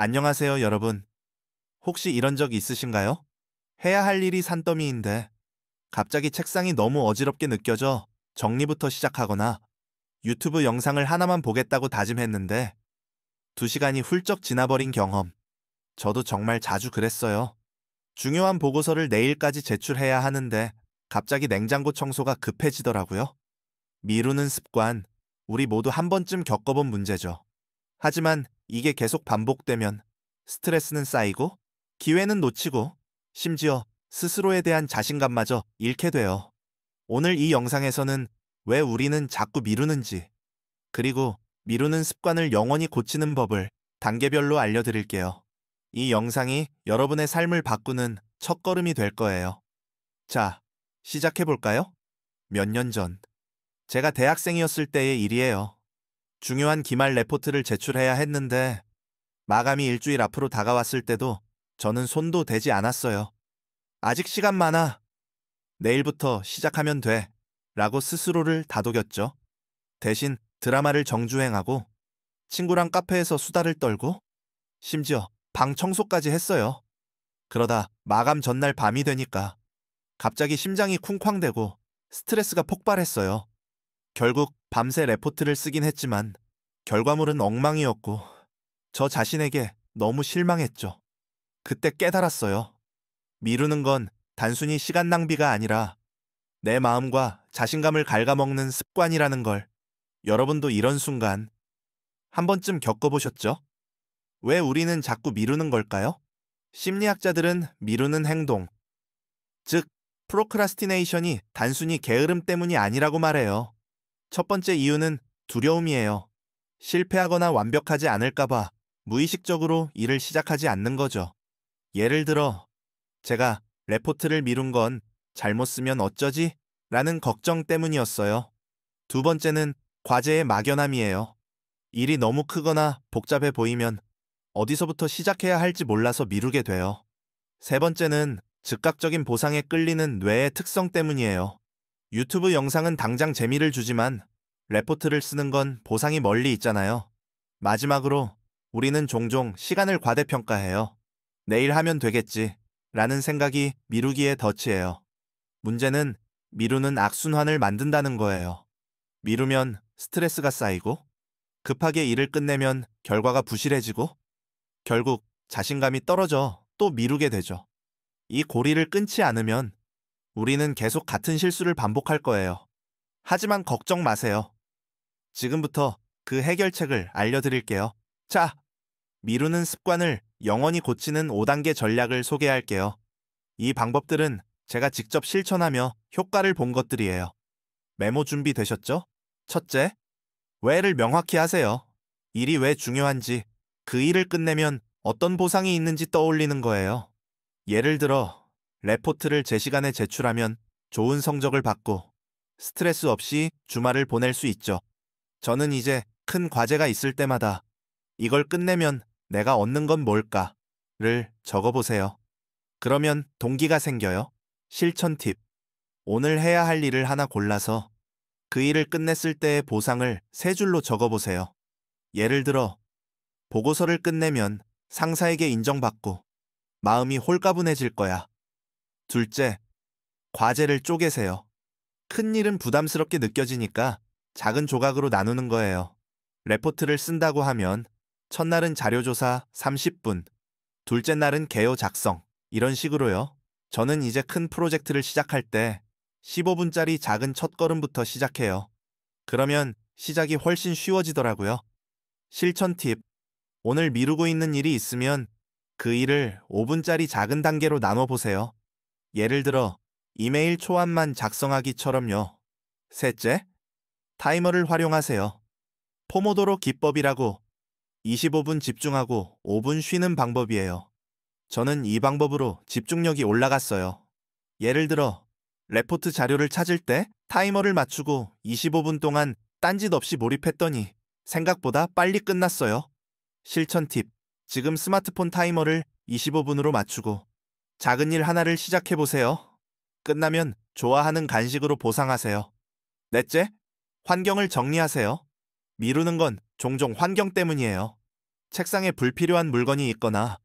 안녕하세요, 여러분. 혹시 이런 적 있으신가요? 해야 할 일이 산더미인데 갑자기 책상이 너무 어지럽게 느껴져 정리부터 시작하거나 유튜브 영상을 하나만 보겠다고 다짐했는데 2시간이 훌쩍 지나버린 경험. 저도 정말 자주 그랬어요. 중요한 보고서를 내일까지 제출해야 하는데 갑자기 냉장고 청소가 급해지더라고요. 미루는 습관, 우리 모두 한 번쯤 겪어본 문제죠. 하지만 이게 계속 반복되면 스트레스는 쌓이고 기회는 놓치고 심지어 스스로에 대한 자신감마저 잃게 돼요. 오늘 이 영상에서는 왜 우리는 자꾸 미루는지, 그리고 미루는 습관을 영원히 고치는 법을 단계별로 알려드릴게요. 이 영상이 여러분의 삶을 바꾸는 첫걸음이 될 거예요. 자, 시작해볼까요? 몇 년 전, 제가 대학생이었을 때의 일이에요. 중요한 기말 레포트를 제출해야 했는데 마감이 일주일 앞으로 다가왔을 때도 저는 손도 대지 않았어요. 아직 시간 많아. 내일부터 시작하면 돼. 라고 스스로를 다독였죠. 대신 드라마를 정주행하고 친구랑 카페에서 수다를 떨고 심지어 방 청소까지 했어요. 그러다 마감 전날 밤이 되니까 갑자기 심장이 쿵쾅대고 스트레스가 폭발했어요. 결국 밤새 레포트를 쓰긴 했지만 결과물은 엉망이었고 저 자신에게 너무 실망했죠. 그때 깨달았어요. 미루는 건 단순히 시간 낭비가 아니라 내 마음과 자신감을 갉아먹는 습관이라는 걸. 여러분도 이런 순간 한 번쯤 겪어보셨죠? 왜 우리는 자꾸 미루는 걸까요? 심리학자들은 미루는 행동, 즉 프로크라스티네이션이 단순히 게으름 때문이 아니라고 말해요. 첫 번째 이유는 두려움이에요. 실패하거나 완벽하지 않을까봐 무의식적으로 일을 시작하지 않는 거죠. 예를 들어, 제가 레포트를 미룬 건 잘못 쓰면 어쩌지? 라는 걱정 때문이었어요. 두 번째는 과제의 막연함이에요. 일이 너무 크거나 복잡해 보이면 어디서부터 시작해야 할지 몰라서 미루게 돼요. 세 번째는 즉각적인 보상에 끌리는 뇌의 특성 때문이에요. 유튜브 영상은 당장 재미를 주지만 레포트를 쓰는 건 보상이 멀리 있잖아요. 마지막으로 우리는 종종 시간을 과대평가해요. 내일 하면 되겠지 라는 생각이 미루기에 덫이에요. 문제는 미루는 악순환을 만든다는 거예요. 미루면 스트레스가 쌓이고 급하게 일을 끝내면 결과가 부실해지고 결국 자신감이 떨어져 또 미루게 되죠. 이 고리를 끊지 않으면 우리는 계속 같은 실수를 반복할 거예요. 하지만 걱정 마세요. 지금부터 그 해결책을 알려드릴게요. 자, 미루는 습관을 영원히 고치는 5단계 전략을 소개할게요. 이 방법들은 제가 직접 실천하며 효과를 본 것들이에요. 메모 준비되셨죠? 첫째, 왜를 명확히 하세요. 일이 왜 중요한지, 그 일을 끝내면 어떤 보상이 있는지 떠올리는 거예요. 예를 들어, 레포트를 제 시간에 제출하면 좋은 성적을 받고 스트레스 없이 주말을 보낼 수 있죠. 저는 이제 큰 과제가 있을 때마다 이걸 끝내면 내가 얻는 건 뭘까를 적어보세요. 그러면 동기가 생겨요. 실천 팁. 오늘 해야 할 일을 하나 골라서 그 일을 끝냈을 때의 보상을 3줄로 적어보세요. 예를 들어, 보고서를 끝내면 상사에게 인정받고 마음이 홀가분해질 거야. 둘째, 과제를 쪼개세요. 큰 일은 부담스럽게 느껴지니까 작은 조각으로 나누는 거예요. 레포트를 쓴다고 하면 첫날은 자료조사 30분, 둘째 날은 개요 작성, 이런 식으로요. 저는 이제 큰 프로젝트를 시작할 때 15분짜리 작은 첫걸음부터 시작해요. 그러면 시작이 훨씬 쉬워지더라고요. 실천 팁. 오늘 미루고 있는 일이 있으면 그 일을 5분짜리 작은 단계로 나눠보세요. 예를 들어 이메일 초안만 작성하기처럼요. 셋째, 타이머를 활용하세요. 포모도로 기법이라고 25분 집중하고 5분 쉬는 방법이에요. 저는 이 방법으로 집중력이 올라갔어요. 예를 들어 레포트 자료를 찾을 때 타이머를 맞추고 25분 동안 딴짓 없이 몰입했더니 생각보다 빨리 끝났어요. 실천 팁. 지금 스마트폰 타이머를 25분으로 맞추고 작은 일 하나를 시작해보세요. 끝나면 좋아하는 간식으로 보상하세요. 넷째, 환경을 정리하세요. 미루는 건 종종 환경 때문이에요. 책상에 불필요한 물건이 있거나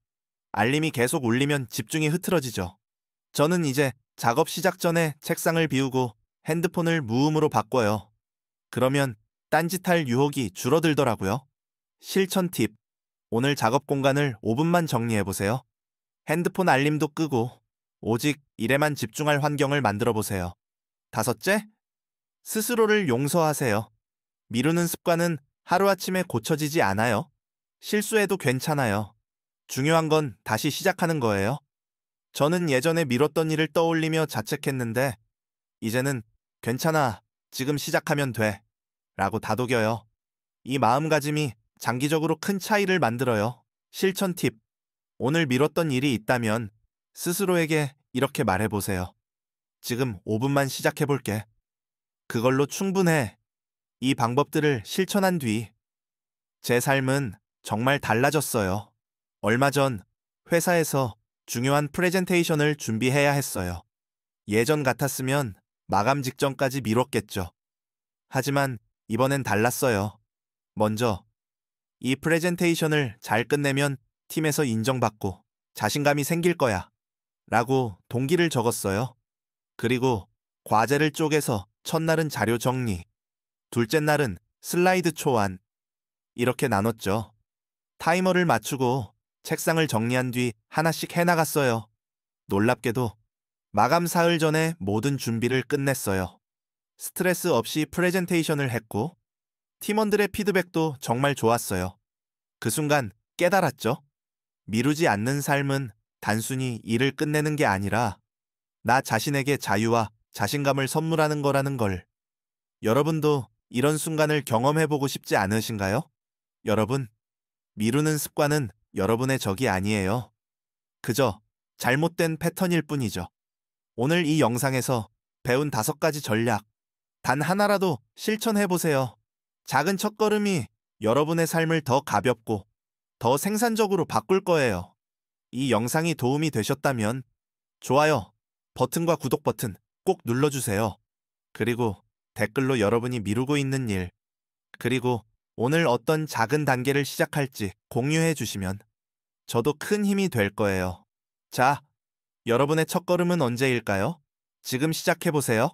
알림이 계속 울리면 집중이 흐트러지죠. 저는 이제 작업 시작 전에 책상을 비우고 핸드폰을 무음으로 바꿔요. 그러면 딴짓할 유혹이 줄어들더라고요. 실천 팁. 오늘 작업 공간을 5분만 정리해보세요. 핸드폰 알림도 끄고 오직 일에만 집중할 환경을 만들어 보세요. 다섯째, 스스로를 용서하세요. 미루는 습관은 하루아침에 고쳐지지 않아요. 실수해도 괜찮아요. 중요한 건 다시 시작하는 거예요. 저는 예전에 미뤘던 일을 떠올리며 자책했는데 이제는 괜찮아, 지금 시작하면 돼 라고 다독여요. 이 마음가짐이 장기적으로 큰 차이를 만들어요. 실천 팁. 오늘 미뤘던 일이 있다면 스스로에게 이렇게 말해보세요. 지금 5분만 시작해볼게. 그걸로 충분해. 이 방법들을 실천한 뒤 제 삶은 정말 달라졌어요. 얼마 전 회사에서 중요한 프레젠테이션을 준비해야 했어요. 예전 같았으면 마감 직전까지 미뤘겠죠. 하지만 이번엔 달랐어요. 먼저 이 프레젠테이션을 잘 끝내면 팀에서 인정받고 자신감이 생길 거야 라고 동기를 적었어요. 그리고 과제를 쪼개서 첫날은 자료 정리, 둘째 날은 슬라이드 초안, 이렇게 나눴죠. 타이머를 맞추고 책상을 정리한 뒤 하나씩 해나갔어요. 놀랍게도 마감 사흘 전에 모든 준비를 끝냈어요. 스트레스 없이 프레젠테이션을 했고 팀원들의 피드백도 정말 좋았어요. 그 순간 깨달았죠. 미루지 않는 삶은 단순히 일을 끝내는 게 아니라 나 자신에게 자유와 자신감을 선물하는 거라는 걸. 여러분도 이런 순간을 경험해보고 싶지 않으신가요? 여러분, 미루는 습관은 여러분의 적이 아니에요. 그저 잘못된 패턴일 뿐이죠. 오늘 이 영상에서 배운 5가지 전략, 단 하나라도 실천해보세요. 작은 첫걸음이 여러분의 삶을 더 가볍고 더 생산적으로 바꿀 거예요. 이 영상이 도움이 되셨다면 좋아요 버튼과 구독 버튼 꼭 눌러주세요. 그리고 댓글로 여러분이 미루고 있는 일, 그리고 오늘 어떤 작은 단계를 시작할지 공유해 주시면 저도 큰 힘이 될 거예요. 자, 여러분의 첫걸음은 언제일까요? 지금 시작해보세요.